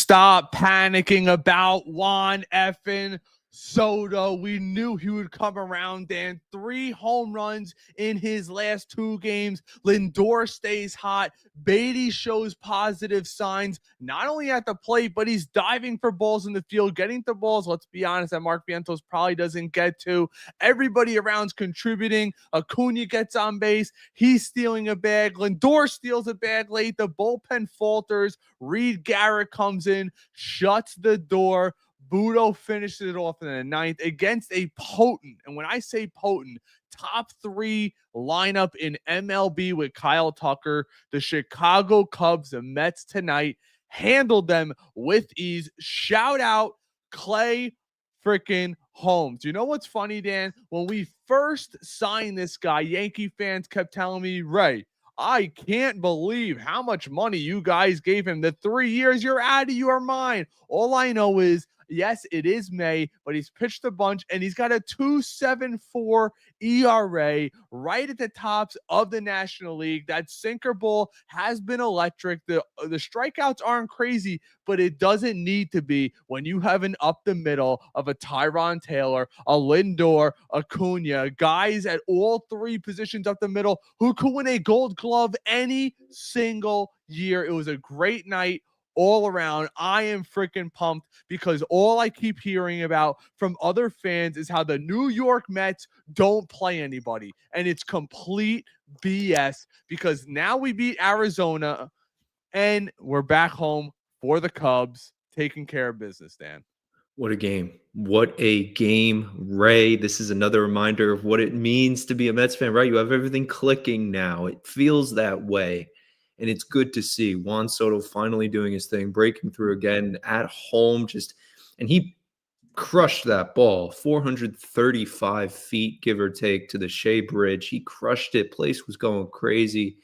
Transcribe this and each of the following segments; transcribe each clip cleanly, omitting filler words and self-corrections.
Stop panicking about Juan effing Soto. We knew he would come around, Dan. 3 home runs in his last 2 games. Lindor stays hot. Baty shows positive signs, not only at the plate, but he's diving for balls in the field, getting the balls, let's be honest, that Mark Vientos probably doesn't get to. Everybody around's contributing. Acuna gets on base. He's stealing a bag. Lindor steals a bag late. The bullpen falters. Reed Garrett comes in, shuts the door. Budo finishes it off in the 9th against a potent, and when I say potent, top 3 lineup in MLB with Kyle Tucker. The Chicago Cubs, the Mets tonight, handled them with ease. Shout out Clay freaking Holmes. You know what's funny, Dan? When we first signed this guy, Yankee fans kept telling me, Ray, I can't believe how much money you guys gave him. The 3 years, you're out of your mind. All I know is, yes, it is May, but he's pitched a bunch, and he's got a 2.74 ERA right at the tops of the National League. That sinker ball has been electric. The strikeouts aren't crazy, but it doesn't need to be when you have an up the middle of a Tyron Taylor, a Lindor, Acuna, guys at all 3 positions up the middle who could win a Gold Glove any single year. It was a great night all around. I am freaking pumped because all I keep hearing about from other fans is how the New York Mets don't play anybody. And it's complete BS because now we beat Arizona and we're back home for the Cubs taking care of business, Dan. What a game. What a game, Ray. This is another reminder of what it means to be a Mets fan, right? You have everything clicking now. It feels that way. And it's good to see Juan Soto finally doing his thing, breaking through again at home. And he crushed that ball, 435 feet, give or take, to the Shea Bridge. He crushed it. Place was going crazy.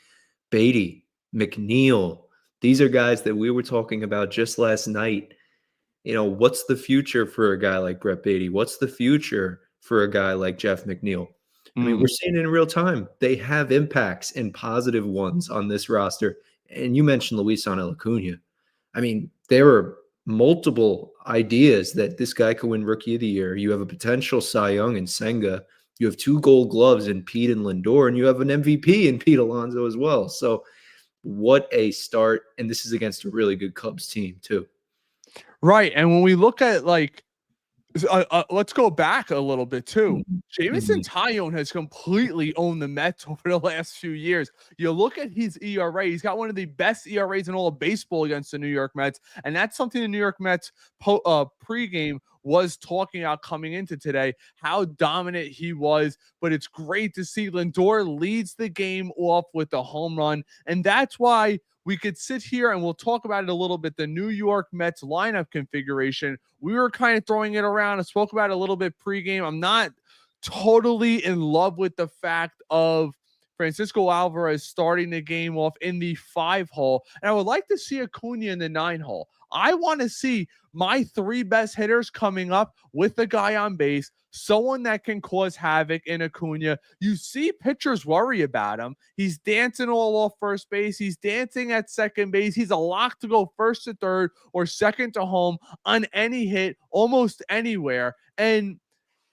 Baty, McNeil, these are guys that we were talking about just last night. You know, what's the future for a guy like Brett Baty? What's the future for a guy like Jeff McNeil? I mean, we're seeing it in real time. They have impacts and positive ones on this roster. And you mentioned Luisano Acuna. I mean, there are multiple ideas that this guy could win Rookie of the Year. You have a potential Cy Young in Senga. You have 2 Gold Gloves in Pete and Lindor, and you have an MVP in Pete Alonso as well. So what a start. And this is against a really good Cubs team too. Right. And when we look at let's go back a little bit too. Jameson Taillon has completely owned the Mets over the last few years. You look at his ERA, he's got one of the best ERAs in all of baseball against the New York Mets. And that's something the New York Mets pregame was talking about coming into today, how dominant he was. But it's great to see Lindor leads the game off with the home run. And that's why we could sit here and we'll talk about it a little bit. The New York Mets lineup configuration, we were kind of throwing it around. I spoke about it a little bit pregame. I'm not totally in love with the fact of Francisco Alvarez starting the game off in the 5 hole. And I would like to see Acuna in the 9 hole. I want to see my 3 best hitters coming up with the guy on base, someone that can cause havoc in Acuna. You see pitchers worry about him. He's dancing all off first base. He's dancing at second base. He's a lock to go first to third or second to home on any hit, almost anywhere. And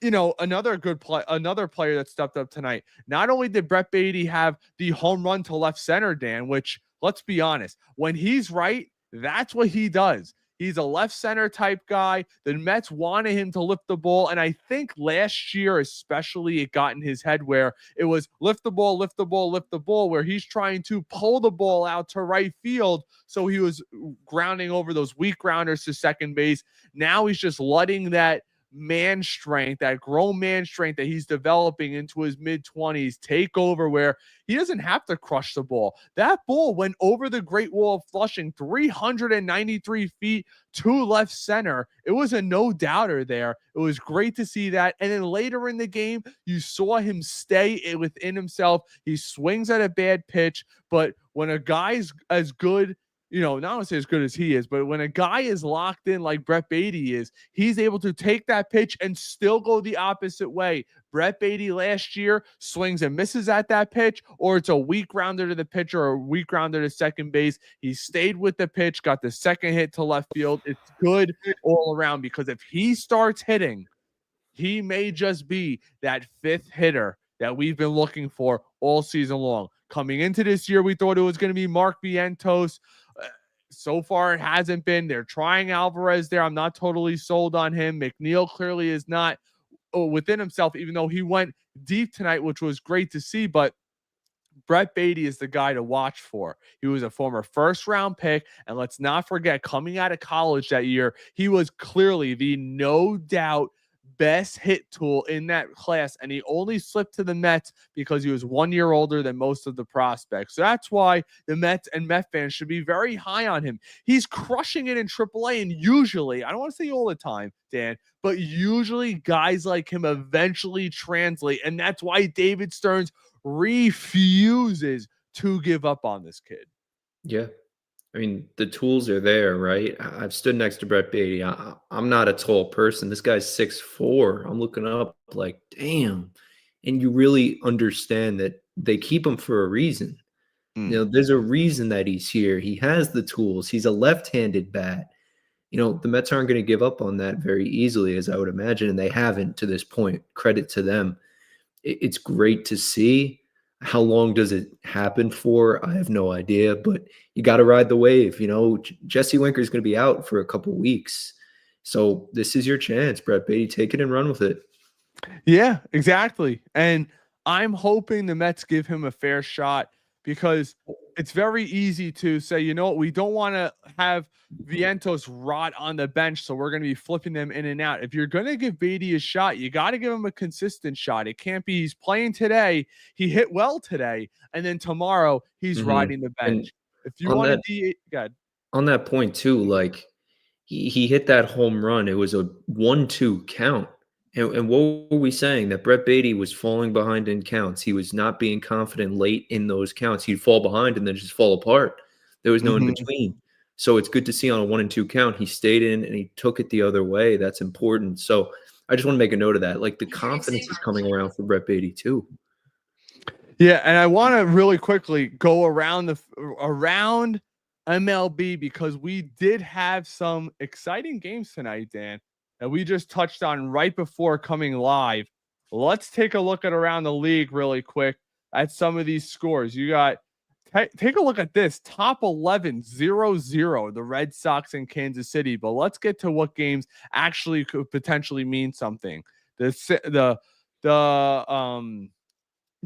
you know, another player that stepped up tonight. Not only did Brett Baty have the home run to left center, Dan, which, let's be honest, when he's right, that's what he does. He's a left center type guy. The Mets wanted him to lift the ball. And I think last year, especially, it got in his head where it was lift the ball, lift the ball, lift the ball, where he's trying to pull the ball out to right field. So he was grounding over those weak grounders to second base. Now he's just letting that man strength, that grown man strength that he's developing into his mid-20s take over, where he doesn't have to crush the ball. That ball went over the Great Wall of Flushing, 393 feet to left center. It was a no-doubter there. It was great to see that. And then later in the game, you saw him stay within himself. He swings at a bad pitch, but when a guy's as good not only say as good as he is, but when a guy is locked in like Brett Baty is, he's able to take that pitch and still go the opposite way. Brett Baty last year swings and misses at that pitch, or it's a weak rounder to the pitcher or a weak rounder to second base. He stayed with the pitch, got the second hit to left field. It's good all around, because if he starts hitting, he may just be that fifth hitter that we've been looking for all season long. Coming into this year, we thought it was going to be Mark Vientos. So far, it hasn't been. They're trying Alvarez there. I'm not totally sold on him. McNeil clearly is not within himself, even though he went deep tonight, which was great to see. But Brett Baty is the guy to watch for. He was a former first-round pick, and let's not forget, coming out of college that year, he was clearly the no doubt best hit tool in that class, and he only slipped to the Mets because he was 1 year older than most of the prospects. So that's why the Mets and Met fans should be very high on him. He's crushing it in AAA, and usually, I don't want to say all the time, Dan, but usually guys like him eventually translate, and that's why David Stearns refuses to give up on this kid. Yeah. I mean, the tools are there, right? I've stood next to Brett Baty. I'm not a tall person. This guy's 6'4". I'm looking up like, damn. And you really understand that they keep him for a reason. There's a reason that he's here. He has the tools. He's a left-handed bat. The Mets aren't going to give up on that very easily, as I would imagine, and they haven't to this point. Credit to them. It's great to see. How long does it happen for? I have no idea, but you got to ride the wave. Jesse Winker is going to be out for a couple weeks. So this is your chance, Brett Baty. Take it and run with it. Yeah, exactly. And I'm hoping the Mets give him a fair shot, because it's very easy to say, we don't want to have Vientos rot on the bench, so we're going to be flipping them in and out. If you're going to give Baty a shot, you got to give him a consistent shot. It can't be he's playing today, he hit well today, and then tomorrow he's riding the bench. If you want to good. On that point too, like he hit that home run. It was a 1-2 count. And what were we saying? That Brett Baty was falling behind in counts. He was not being confident late in those counts. He'd fall behind and then just fall apart. There was no in between. So it's good to see on a 1-2 count, he stayed in and he took it the other way. That's important. So I just want to make a note of that. Like, the confidence is coming around for Brett Baty too. Yeah, and I want to really quickly go around MLB, because we did have some exciting games tonight, Dan, that we just touched on right before coming live. Let's take a look at around the league really quick at some of these scores. You got, take a look at this, top 11, 0-0, the Red Sox in Kansas City. But let's get to what games actually could potentially mean something. The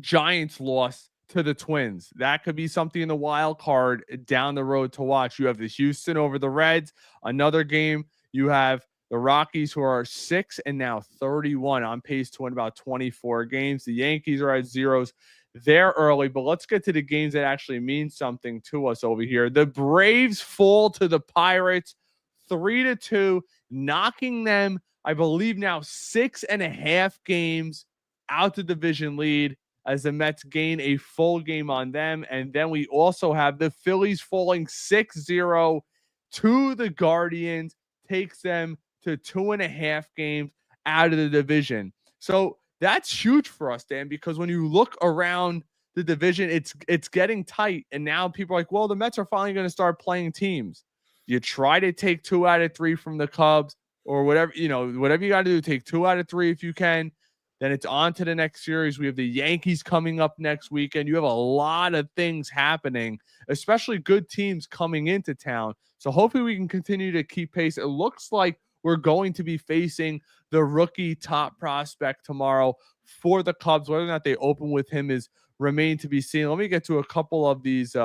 Giants lost to the Twins. That could be something in the wild card down the road to watch. You have the Houston over the Reds. Another game, you have the Rockies, who are 6 and now 31, on pace to win about 24 games. The Yankees are at zeros. They're early, but let's get to the games that actually mean something to us over here. The Braves fall to the Pirates 3-2, knocking them, I believe, now 6.5 games out the division lead, as the Mets gain a full game on them. And then we also have the Phillies falling 6-0 to the Guardians, takes them to 2.5 games out of the division. So that's huge for us, Dan, because when you look around the division, it's getting tight. And now people are like, well, the Mets are finally going to start playing teams. You try to take 2 out of 3 from the Cubs, or whatever, whatever you got to do, take 2 out of 3 if you can. Then it's on to the next series. We have the Yankees coming up next weekend. You have a lot of things happening, especially good teams coming into town. So hopefully we can continue to keep pace. It looks like we're going to be facing the rookie top prospect tomorrow for the Cubs. Whether or not they open with him is remain to be seen. Let me get to a couple of these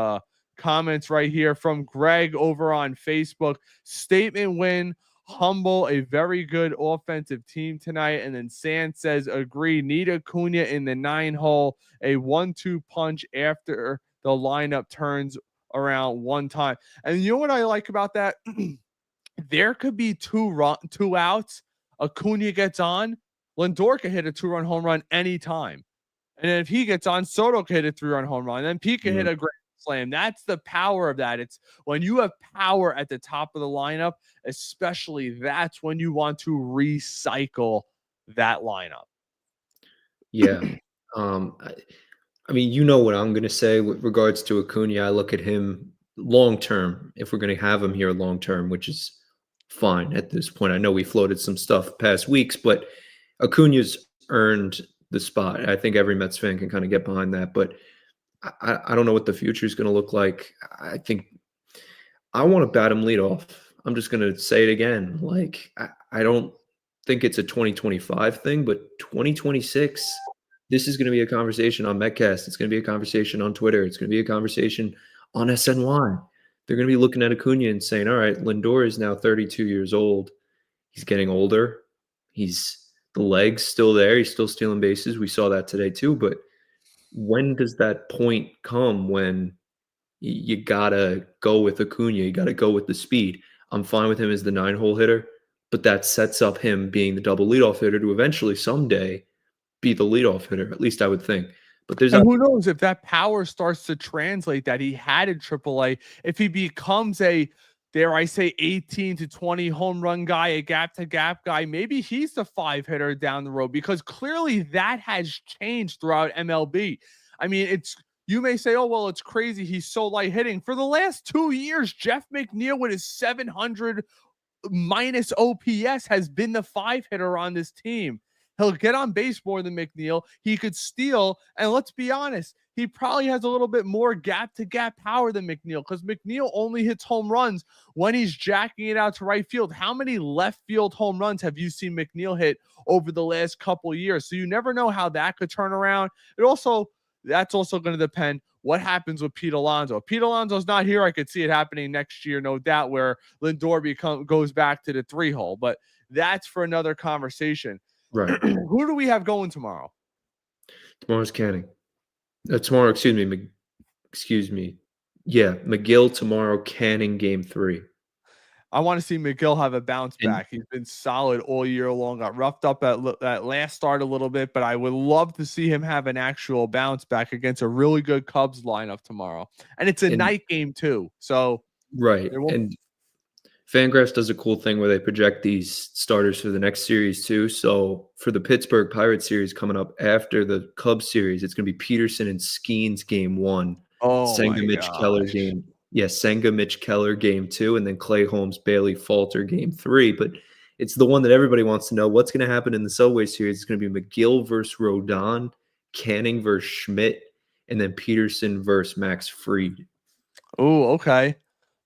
comments right here from Greg over on Facebook. Statement win. Humble, a very good offensive team tonight. And then Sand says, agree, need Acuna in the 9-hole, a 1-2 punch after the lineup turns around one time. And you know what I like about that? There could be 2 outs. Acuna gets on. Lindor can hit a 2-run home run anytime. And then if he gets on, Soto can hit a 3-run home run. And then Pete can hit a grand slam. That's the power of that. It's when you have power at the top of the lineup, especially that's when you want to recycle that lineup. Yeah. I mean, you know what I'm going to say with regards to Acuna. I look at him long term, if we're going to have him here long term, which is fine at this point. I know we floated some stuff past weeks, but Acuna's earned the spot. I think every Mets fan can kind of get behind that, but I don't know what the future is going to look like. I think I want to bat him lead off. I'm just going to say it again. Like, I don't think it's a 2025 thing, but 2026, this is going to be a conversation on Metcast. It's going to be a conversation on Twitter. It's going to be a conversation on SNY. They're going to be looking at Acuna and saying, all right, Lindor is now 32 years old. He's getting older. The legs still there. He's still stealing bases. We saw that today too. But when does that point come when you gotta go with Acuna? You gotta go with the speed. I'm fine with him as the 9-hole hitter, but that sets up him being the double leadoff hitter to eventually someday be the leadoff hitter. At least I would think. But there's And who knows if that power starts to translate that he had in AAA, if he becomes a, dare I say, 18 to 20 home run guy, a gap to gap guy, maybe he's the 5 hitter down the road, because clearly that has changed throughout MLB. I mean, you may say, oh, well, it's crazy, he's so light hitting. For the last 2 years, Jeff McNeil with his 700 minus OPS has been the 5 hitter on this team. He'll get on base more than McNeil. He could steal. And let's be honest, he probably has a little bit more gap to gap power than McNeil, because McNeil only hits home runs when he's jacking it out to right field. How many left field home runs have you seen McNeil hit over the last couple of years? So you never know how that could turn around. That's also going to depend what happens with Pete Alonso. Pete Alonso's not here. I could see it happening next year, no doubt, where Lindor goes back to the 3-hole. But that's for another conversation. right. Who do we have going tomorrow? Tomorrow's Canning. Tomorrow, excuse me. Yeah, McGill tomorrow, Canning game 3. I want to see McGill have a bounce back. He's been solid all year long. Got roughed up at last start a little bit, but I would love to see him have an actual bounce back against a really good Cubs lineup tomorrow. And it's a night game too. So right. And Fangraphs does a cool thing where they project these starters for the next series too. So for the Pittsburgh Pirates series coming up after the Cubs series, it's going to be Peterson and Skeens game 1. Oh, Senga Mitch Keller game. Yes, Senga Mitch Keller game 2, and then Clay Holmes Bailey Falter game 3. But it's the one that everybody wants to know. What's going to happen in the Subway series? It's going to be McGill versus Rodon, Canning versus Schmidt, and then Peterson versus Max Fried. Oh, okay.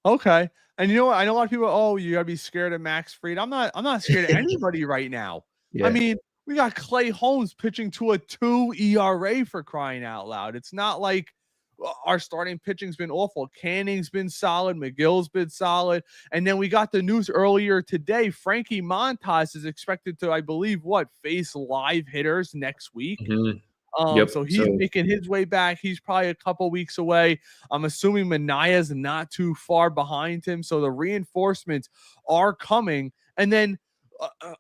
Okay. And you know what? I know a lot of people, oh, you gotta be scared of Max Fried. I'm not scared of anybody right now. Yeah. I mean, we got Clay Holmes pitching to a 2 ERA, for crying out loud. It's not like our starting pitching's been awful. Canning's been solid. McGill's been solid. And then we got the news earlier today. Frankie Montas is expected to, I believe, face live hitters next week. Mm-hmm. So he's making his way back. He's probably a couple weeks away. I'm assuming Manaya's not too far behind him. So the reinforcements are coming. And then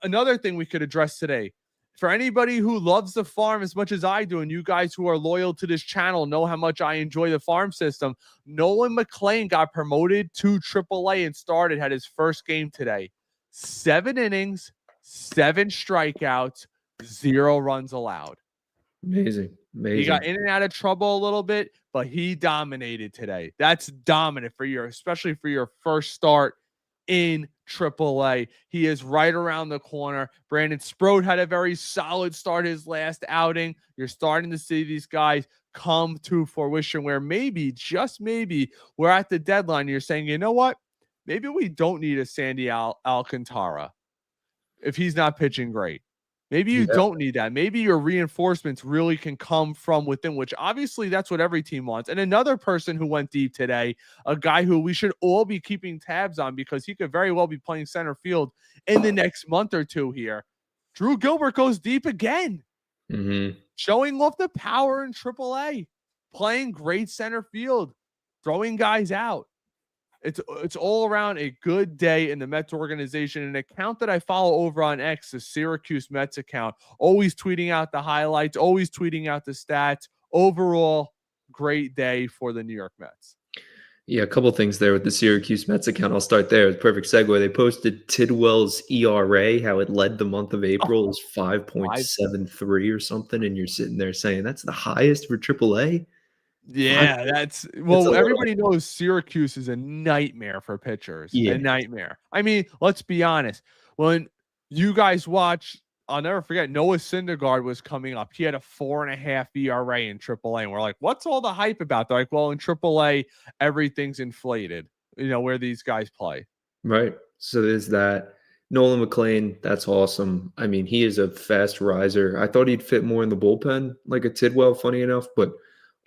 another thing we could address today, for anybody who loves the farm as much as I do, and you guys who are loyal to this channel know how much I enjoy the farm system, Nolan McLean got promoted to AAA and had his first game today. 7 innings, 7 strikeouts, 0 runs allowed. Amazing. He got in and out of trouble a little bit, but he dominated today. That's dominant especially for your first start in AAA. He is right around the corner. Brandon Sproat had a very solid start his last outing. You're starting to see these guys come to fruition where maybe, just maybe, we're at the deadline. You're saying, you know what? Maybe we don't need a Sandy Alcantara if he's not pitching great. Maybe you don't need that. Maybe your reinforcements really can come from within, which obviously that's what every team wants. And another person who went deep today, a guy who we should all be keeping tabs on because he could very well be playing center field in the next month or two here. Drew Gilbert goes deep again, showing off the power in AAA, playing great center field, throwing guys out. It's all around a good day in the Mets organization. An account that I follow over on X, the Syracuse Mets account, always tweeting out the highlights, always tweeting out the stats. Overall, great day for the New York Mets. Yeah, a couple things there with the Syracuse Mets account. I'll start there. It's a perfect segue. They posted Tidwell's ERA, how it led the month of April is 5.73 or something, and you're sitting there saying that's the highest for AAA. Yeah, That's a everybody knows Syracuse is a nightmare for pitchers. Yeah. A nightmare. I mean, let's be honest. When you guys watch, I'll never forget, Noah Syndergaard was coming up. He had a 4.5 ERA in AAA. And we're like, what's all the hype about? They're like, well, in AAA, everything's inflated, where these guys play. Right. So there's that. Nolan McLean, that's awesome. I mean, he is a fast riser. I thought he'd fit more in the bullpen like a Tidwell, funny enough, but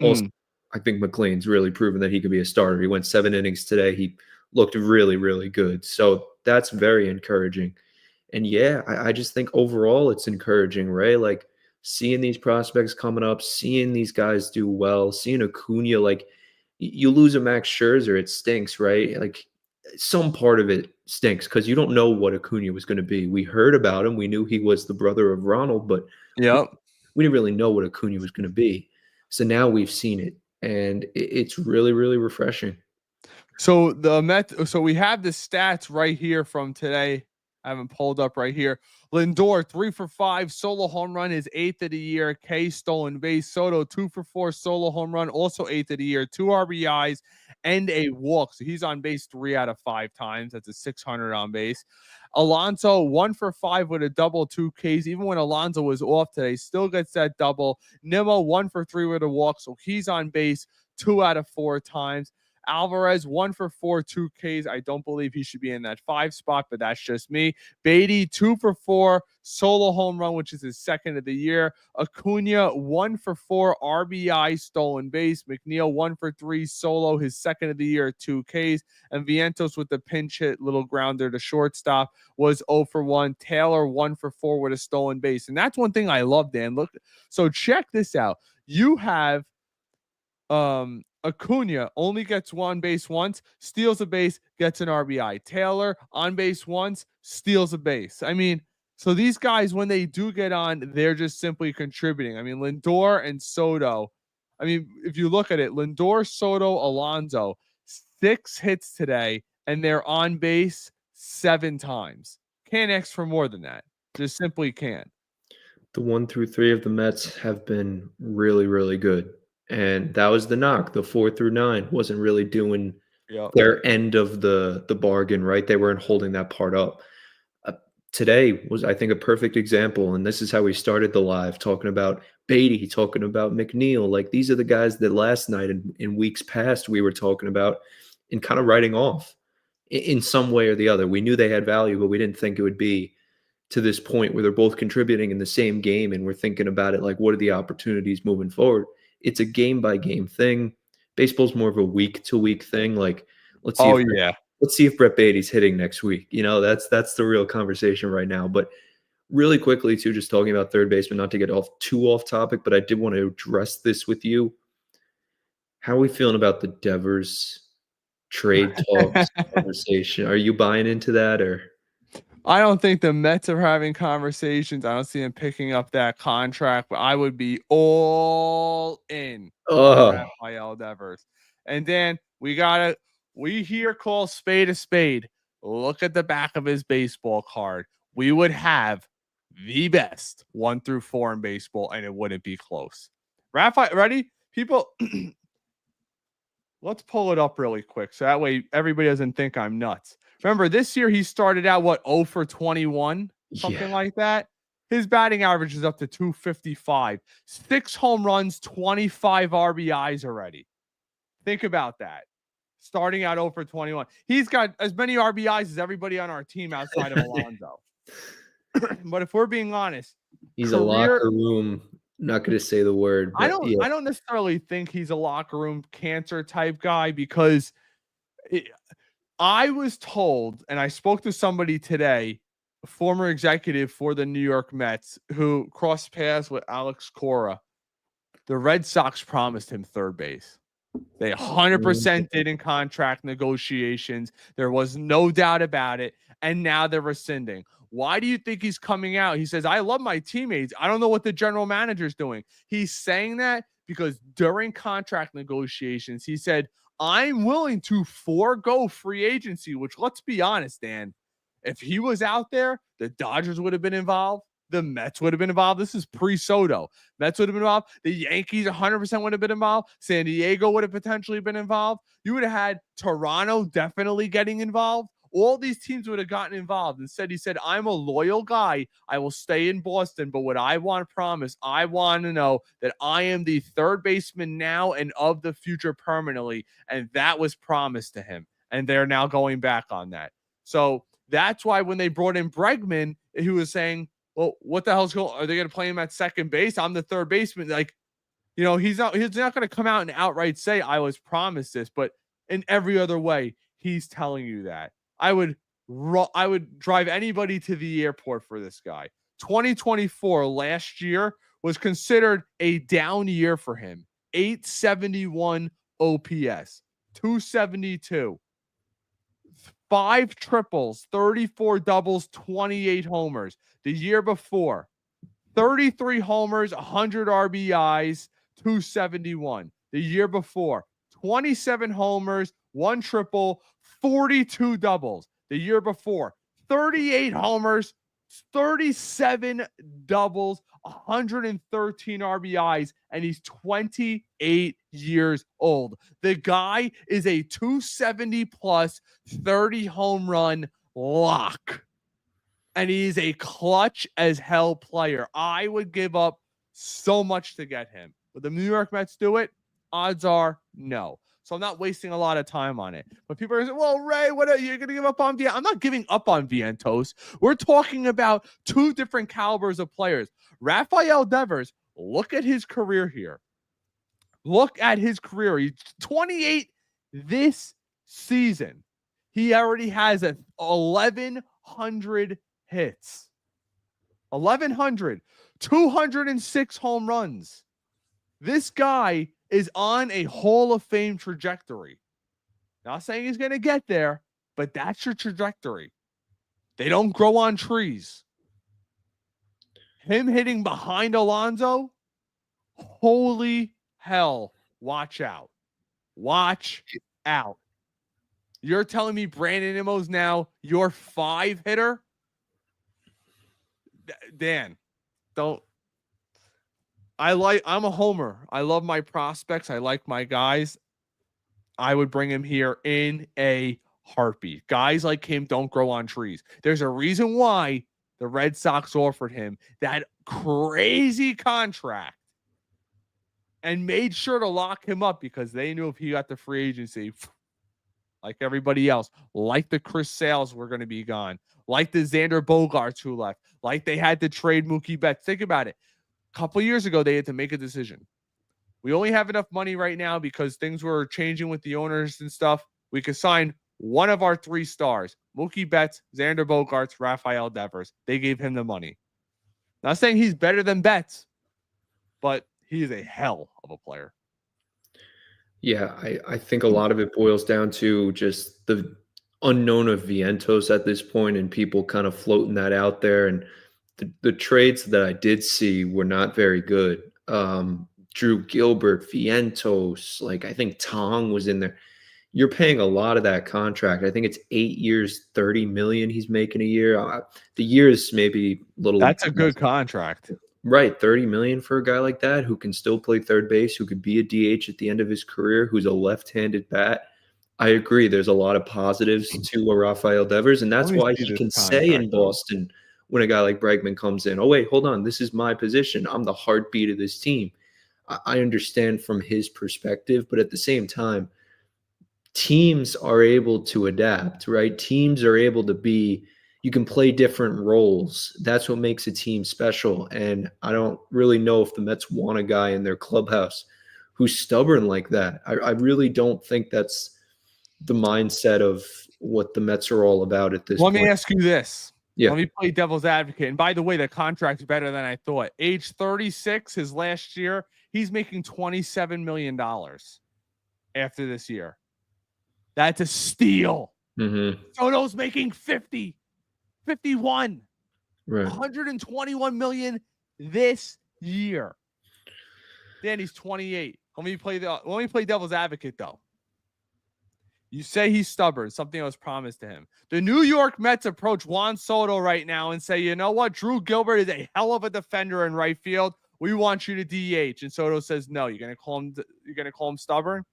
also I think McLean's really proven that he could be a starter. He went 7 innings today. He looked really, really good. So that's very encouraging. And yeah, I just think overall it's encouraging, right? Like seeing these prospects coming up, seeing these guys do well, seeing Acuna, like you lose a Max Scherzer, it stinks, right? Like some part of it stinks because you don't know what Acuna was going to be. We heard about him. We knew he was the brother of Ronald, but we didn't really know what Acuna was going to be. So now we've seen it, and it's really, really refreshing. So we have the stats right here from today. I haven't pulled up right here. Lindor 3 for 5 solo home run, his 8th of the year. K stolen base. Soto 2 for 4 solo home run, also 8th of the year. 2 RBIs and a walk. So he's on base 3 out of 5 times. That's a 600 on base. Alonso 1 for 5 with a double, 2 Ks. Even when Alonso was off today, still gets that double. Nimmo 1 for 3 with a walk. So he's on base 2 out of 4 times. Alvarez 1 for 4, 2 Ks. I don't believe he should be in that 5 spot, but that's just me. Baty 2 for 4 solo home run, which is his 2nd of the year. Acuna 1 for 4 RBI stolen base. McNeil 1 for 3 solo, his 2nd of the year, 2 Ks. And Vientos with the pinch hit little grounder to shortstop was 0 for 1. Taylor 1 for 4 with a stolen base. And that's one thing I love, Dan. Look, so check this out. You have Acuna only gets on base once, steals a base, gets an RBI. Taylor on base once, steals a base. I mean, so these guys, when they do get on, they're just simply contributing. I mean, Lindor and Soto. I mean, if you look at it, Lindor, Soto, Alonso, 6 hits today, and they're on base 7 times. Can't ask for more than that. Just simply can't. The 1 through 3 of the Mets have been really, really good. And that was the knock. The 4 through 9 wasn't really doing their end of the bargain, right? They weren't holding that part up. Today was, I think, a perfect example. And this is how we started the live, talking about Baty, talking about McNeil. Like, these are the guys that last night and in weeks past we were talking about and kind of writing off in some way or the other. We knew they had value, but we didn't think it would be to this point where they're both contributing in the same game. And we're thinking about it like, what are the opportunities moving forward? It's a game by game thing. Baseball's more of a week to week thing. Like, let's see if Brett Baty's hitting next week. That's the real conversation right now. But really quickly too, just talking about third baseman, not to get too off topic, but I did want to address this with you. How are we feeling about the Devers trade talks conversation? Are you buying into that, or? I don't think the Mets are having conversations. I don't see them picking up that contract, but I would be all in on Rafael Devers. And then we here call spade a spade. Look at the back of his baseball card. We would have the best 1 through 4 in baseball, and it wouldn't be close. Rafael, ready? People, let's pull it up really quick so that way everybody doesn't think I'm nuts. Remember, this year he started out, 0 for 21, something like that. His batting average is up to 255. 6 home runs, 25 RBIs already. Think about that. Starting out 0 for 21. He's got as many RBIs as everybody on our team outside of Alonso. But if we're being honest, he's a locker room. Not going to say the word. I don't necessarily think he's a locker room cancer type guy because I was told, and I spoke to somebody today, a former executive for the New York Mets, who crossed paths with Alex Cora. The Red Sox promised him third base. They 100% did in contract negotiations. There was no doubt about it. And now they're rescinding. Why do you think he's coming out? He says, I love my teammates. I don't know what the general manager's doing. He's saying that because during contract negotiations, he said, I'm willing to forego free agency, which, let's be honest, Dan, if he was out there, the Dodgers would have been involved. The Mets would have been involved. This is pre-Soto. Mets would have been involved. The Yankees 100% would have been involved. San Diego would have potentially been involved. You would have had Toronto definitely getting involved. All these teams would have gotten involved. Instead, he said, I'm a loyal guy. I will stay in Boston. But what I want to promise, I want to know that I am the third baseman now and of the future permanently. And that was promised to him. And they're now going back on that. So that's why when they brought in Bregman, he was saying, well, what the hell's going on? Are they going to play him at second base? I'm the third baseman. Like, you know, he's not going to come out and outright say, I was promised this, but in every other way, he's telling you that. I would drive anybody to the airport for this guy. 2024 last year was considered a down year for him. 871 OPS, 272. 5 triples, 34 doubles, 28 homers. The year before, 33 homers, 100 RBIs, 271. The year before, 27 homers, 1 triple, 42 doubles. The year before, 38 homers, 37 doubles, 113 RBIs, and he's 28 years old. The guy is a 270 plus 30 home run lock. And he's a clutch as hell player. I would give up so much to get him. Would the New York Mets do it? Odds are no. So I'm not wasting a lot of time on it. But people are saying, well, Ray, what are you going to give up on Vientos? I'm not giving up on Vientos. We're talking about 2 different calibers of players. Rafael Devers, look at his career here. Look at his career. He's 28 this season. He already has 1,100 hits. 1,100. 206 home runs. This guy is on a Hall of Fame trajectory. Not saying he's going to get there, but that's your trajectory. They don't grow on trees. Him hitting behind Alonso, holy hell, watch out. Watch out. You're telling me Brandon Nimmo's now your 5 hitter? Dan, don't. I'm a homer. I love my prospects. I like my guys. I would bring him here in a heartbeat. Guys like him don't grow on trees. There's a reason why the Red Sox offered him that crazy contract and made sure to lock him up because they knew if he got the free agency, like everybody else, like the Chris Sales were going to be gone, like the Xander Bogaerts who left, like they had to trade Mookie Betts. Think about it. A couple years ago, they had to make a decision. We only have enough money right now because things were changing with the owners and stuff. We could sign one of our 3 stars, Mookie Betts, Xander Bogaerts, Rafael Devers. They gave him the money. Not saying he's better than Betts, but he is a hell of a player. Yeah, I think a lot of it boils down to just the unknown of Vientos at this point and people kind of floating that out there. And the trades that I did see were not very good. Drew Gilbert, Vientos, like I think Tong was in there. You're paying a lot of that contract. I think it's 8 years, 30 million he's making a year. The years maybe a little. That's a good contract. Right, 30 million for a guy like that who can still play third base, who could be a DH at the end of his career, who's a left-handed bat. I agree. There's a lot of positives to Rafael Devers, and that's why he can say in Boston when a guy like Bregman comes in, oh, wait, hold on, this is my position. I'm the heartbeat of this team. I understand from his perspective, but at the same time, teams are able to adapt, right? Teams are able to be – you can play different roles. That's what makes a team special. And I don't really know if the Mets want a guy in their clubhouse who's stubborn like that. I really don't think that's the mindset of what the Mets are all about at this point. Let me ask you this. Yeah. Let me play devil's advocate. And by the way, the contract's better than I thought. Age 36, his last year, he's making $27 million after this year. That's a steal. Mm-hmm. Soto's making 50. 51, right. 121 million this year. Dan, he's 28. Let me play devil's advocate, though. You say he's stubborn, something that was promised to him. The New York Mets approach Juan Soto right now and say, you know what? Drew Gilbert is a hell of a defender in right field. We want you to DH. And Soto says, no, you're going to call him stubborn?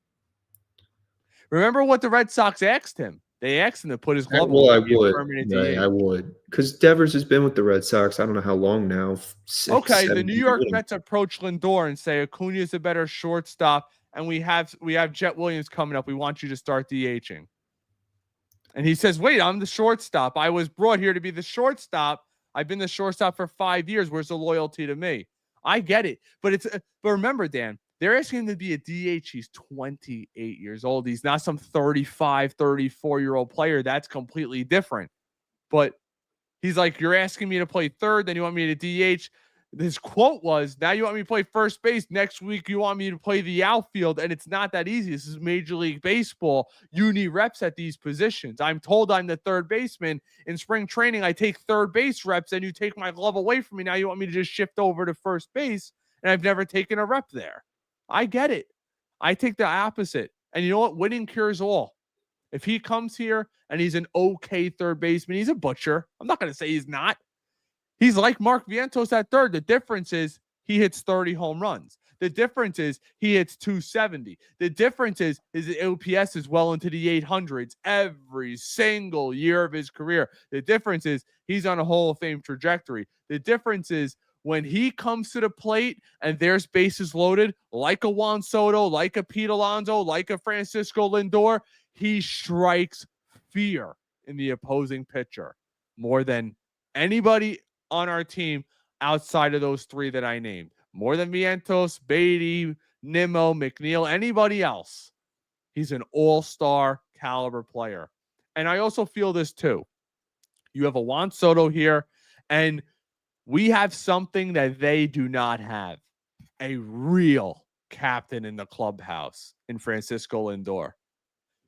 Remember what the Red Sox asked him? They asked him to put his glove Well, I away, be a would. permanent Right, DH. I would. Because Devers has been with the Red Sox, I don't know how long now. Okay, the 7 New York years. Mets approach Lindor and say Acuna is a better shortstop, and we have Jet Williams coming up. We want you to start DHing. And he says, wait, I'm the shortstop. I was brought here to be the shortstop. I've been the shortstop for 5 years. Where's the loyalty to me? I get it. But remember, Dan, they're asking him to be a DH. He's 28 years old. He's not some 35, 34-year-old player. That's completely different. But he's like, you're asking me to play third, then you want me to DH. His quote was, now you want me to play first base. Next week, you want me to play the outfield. And it's not that easy. This is Major League Baseball. You need reps at these positions. I'm told I'm the third baseman. In spring training, I take third base reps, and you take my glove away from me. Now you want me to just shift over to first base, and I've never taken a rep there. I get it. I take the opposite. And you know what? Winning cures all. If he comes here and he's an okay third baseman, he's a butcher. I'm not going to say he's not. He's like Mark Vientos at third. The difference is he hits 30 home runs. The difference is he hits 270. The difference is his OPS is well into the 800s every single year of his career. The difference is he's on a Hall of Fame trajectory. The difference is when he comes to the plate and there's bases loaded, like a Juan Soto, like a Pete Alonso, like a Francisco Lindor, he strikes fear in the opposing pitcher more than anybody on our team outside of those three that I named. More than Vientos, Baty, Nimmo, McNeil, anybody else. He's an all-star caliber player. And I also feel this too. You have a Juan Soto here, and we have something that they do not have. A real captain in the clubhouse in Francisco Lindor.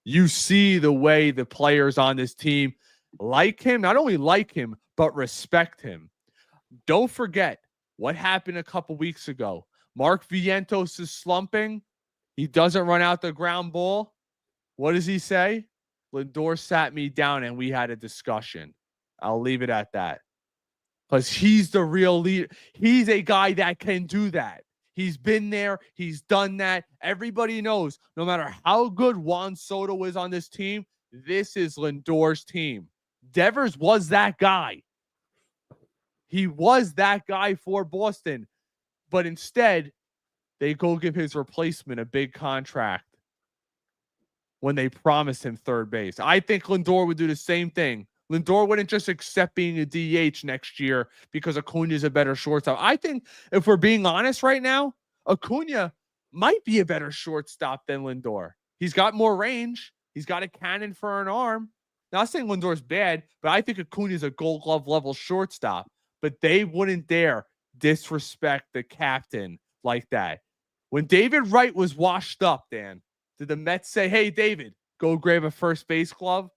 You see the way the players on this team like him, not only like him, but respect him. Don't forget what happened a couple weeks ago. Mark Vientos is slumping. He doesn't run out the ground ball. What does he say? Lindor sat me down and we had a discussion. I'll leave it at that. Because he's the real leader. He's a guy that can do that. He's been there. He's done that. Everybody knows no matter how good Juan Soto is on this team, this is Lindor's team. Devers was that guy. He was that guy for Boston. But instead, they go give his replacement a big contract when they promised him third base. I think Lindor would do the same thing. Lindor wouldn't just accept being a DH next year because Acuna is a better shortstop. I think if we're being honest right now, Acuna might be a better shortstop than Lindor. He's got more range. He's got a cannon for an arm. Not saying Lindor's bad, but I think Acuna is a Gold Glove level shortstop. But they wouldn't dare disrespect the captain like that. When David Wright was washed up, Dan, did the Mets say, hey, David, go grab a first base glove?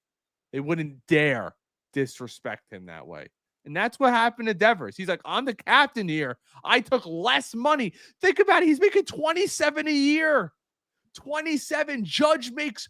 They wouldn't dare disrespect him that way. And that's what happened to Devers. He's like, I'm the captain here. I took less money. Think about it. He's making $27 a year. 27. Judge makes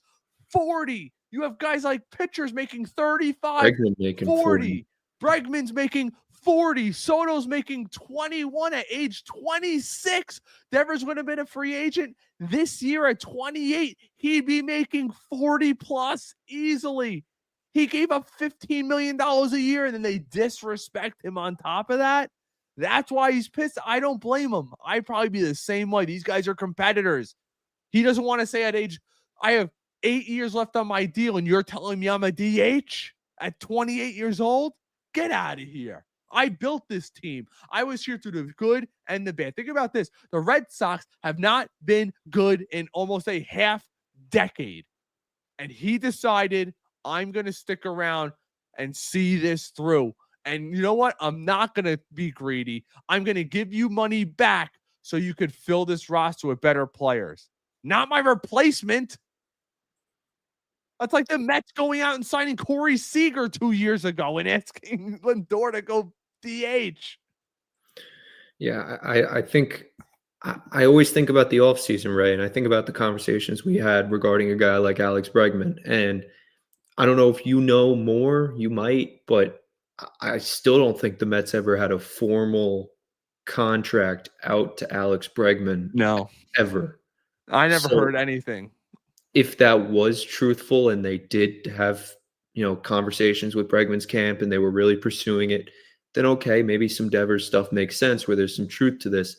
40. You have guys like pitchers making 35, making 40. Bregman's making 40. Soto's making 21 at age 26. Devers would have been a free agent this year at 28. He'd be making 40 plus easily. He gave up $15 million a year, and then they disrespect him on top of that. That's why he's pissed. I don't blame him. I'd probably be the same way. These guys are competitors. He doesn't want to say at age, I have 8 years left on my deal, and you're telling me I'm a DH at 28 years old? Get out of here. I built this team. I was here through the good and the bad. Think about this. The Red Sox have not been good in almost a half decade. And he decided, I'm going to stick around and see this through. And you know what? I'm not going to be greedy. I'm going to give you money back so you could fill this roster with better players. Not my replacement. That's like the Mets going out and signing Corey Seager 2 years ago and asking Lindor to go DH. Yeah, I think I always think about the offseason, Ray, and I think about the conversations we had regarding a guy like Alex Bregman. And I don't know if you know more, you might, but I still don't think the Mets ever had a formal contract out to Alex Bregman No, ever. I never So heard anything. if that was truthful and they did have, conversations with Bregman's camp and they were really pursuing it, then okay, maybe some Devers stuff makes sense where there's some truth to this.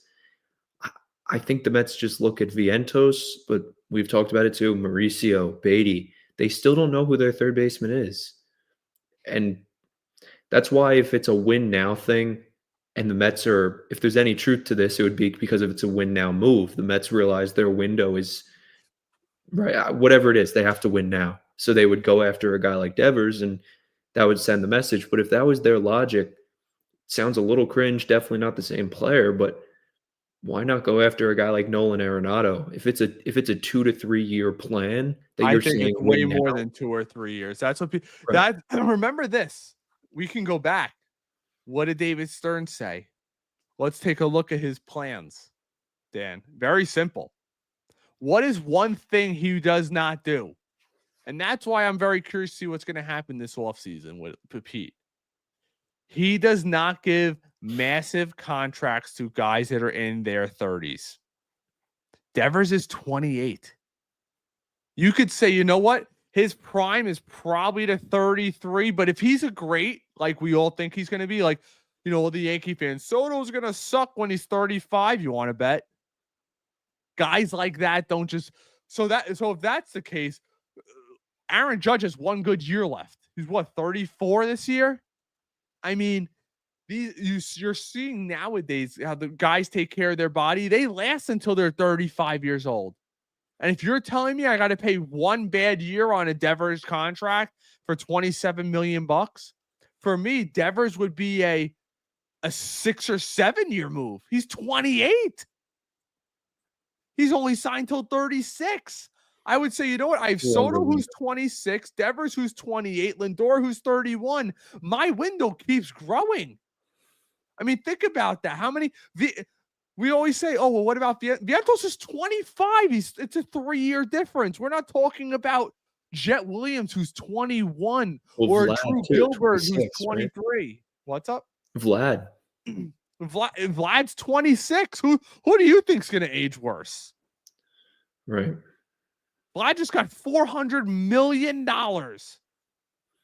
I think the Mets just look at Vientos, but we've talked about it too. Mauricio, Baty, they still don't know who their third baseman is. And that's why if it's a win now thing and the Mets are, if there's any truth to this, it would be because if it's a win now move. The Mets realize their window is, right, whatever it is, they have to win now. So they would go after a guy like Devers and that would send the message. But if that was their logic, sounds a little cringe, definitely not the same player, but why not go after a guy like Nolan Arenado? If it's a 2 to 3 year plan that I you're think saying it's way win more now, than 2 or 3 years. That's what right. remember this. We can go back. What did David Stern say? Let's take a look at his plans, Dan. Very simple. What is one thing he does not do? And that's why I'm very curious to see what's going to happen this offseason with Pete. He does not give massive contracts to guys that are in their 30s. Devers is 28. You could say, you know what? His prime is probably to 33, but if he's a great, like we all think he's going to be, like, the Yankee fans, Soto's going to suck when he's 35, you want to bet? Guys like that don't just so if that's the case, Aaron Judge has one good year left. He's 34 this year? I mean, you're seeing nowadays how the guys take care of their body. They last until they're 35 years old. And if you're telling me I got to pay one bad year on a Devers contract for $27 million, for me, Devers would be a 6 or 7 year move. He's 28. He's only signed till 36. I would say, you know what? I have Soto, who's 26, Devers, who's 28, Lindor, who's 31. My window keeps growing. I mean, think about that. How many? We always say, oh, well, what about Vientos is 25? It's a 3-year difference. We're not talking about Jet Williams, who's 21, or Vlad Drew too, Gilbert, who's 23. right? What's up? Vlad. Vlad's 26. Who do you think's going to age worse? Right. Vlad just got $400 million.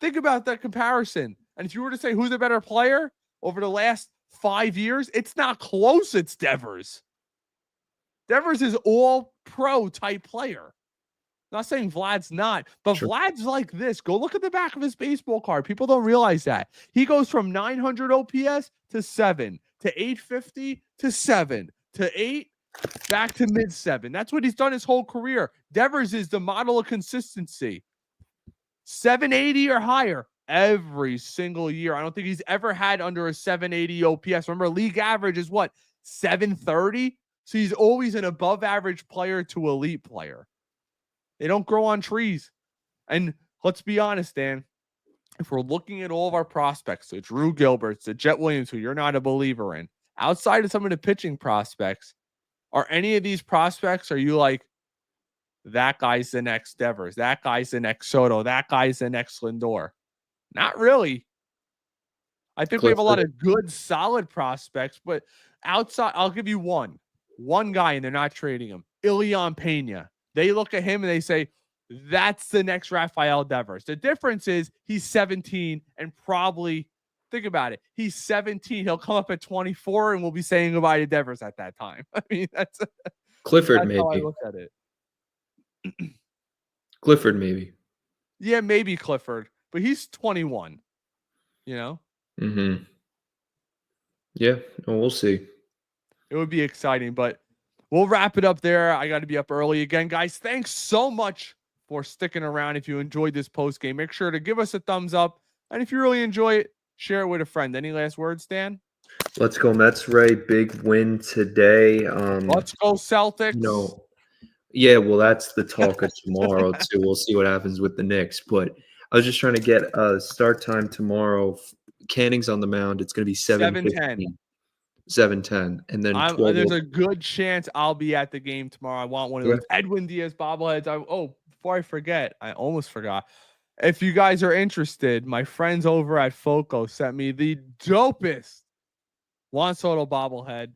Think about that comparison. And if you were to say who's a better player over the last 5 years, it's not close. It's Devers. Devers is all pro type player. Not saying Vlad's not, but sure. Vlad's like this. Go look at the back of his baseball card. People don't realize that. He goes from 900 OPS to 7 to 850 to 7 to 8 back to mid 7. That's what he's done his whole career. Devers is the model of consistency. 780 or higher every single year. I don't think he's ever had under a 780 OPS. Remember, league average is what? 730? So he's always an above average player to elite player. They don't grow on trees. And let's be honest, Dan. If we're looking at all of our prospects, the Drew Gilberts, the Jet Williams, who you're not a believer in, outside of some of the pitching prospects, are any of these prospects, are you like, that guy's the next Devers, that guy's the next Soto, that guy's the next Lindor? Not really. I think we have a lot of good, solid prospects, but outside, I'll give you one guy, and they're not trading him. Ilion Pena. They look at him and they say, that's the next Rafael Devers. The difference is he's 17 and probably, think about it, he's 17. He'll come up at 24 and we'll be saying goodbye to Devers at that time. I mean, that's Clifford, that's maybe. how I look at it. Clifford, maybe. Yeah, maybe Clifford, but he's 21, Mm-hmm. Yeah, we'll see. It would be exciting, but we'll wrap it up there. I got to be up early again. Guys, thanks so much for sticking around. If you enjoyed this post game, make sure to give us a thumbs up. And if you really enjoy it, share it with a friend. Any last words, Dan? Let's go Mets, Ray. Big win today. Let's go Celtics. No. Yeah, well, that's the talk of tomorrow, too. We'll see what happens with the Knicks. But I was just trying to get a start time tomorrow. Canning's on the mound. It's going to be 7:10. 7-10, and then 12. There's a good chance I'll be at the game tomorrow. I want one of those Edwin Diaz bobbleheads. Before I forget, I almost forgot. If you guys are interested, my friends over at Foco sent me the dopest Juan Soto bobblehead.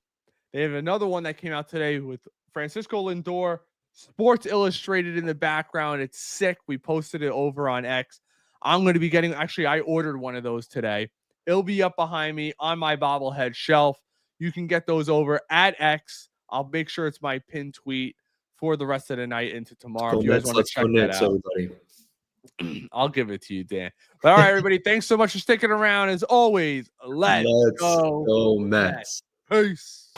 They have another one that came out today with Francisco Lindor, Sports Illustrated in the background. It's sick. We posted it over on X. I'm going to be getting, actually, I ordered one of those today. It'll be up behind me on my bobblehead shelf. You can get those over at X. I'll make sure it's my pinned tweet for the rest of the night into tomorrow. If you guys want to check that out. Everybody. I'll give it to you, Dan. But all right, everybody, thanks so much for sticking around. As always, let's go Mets. Peace.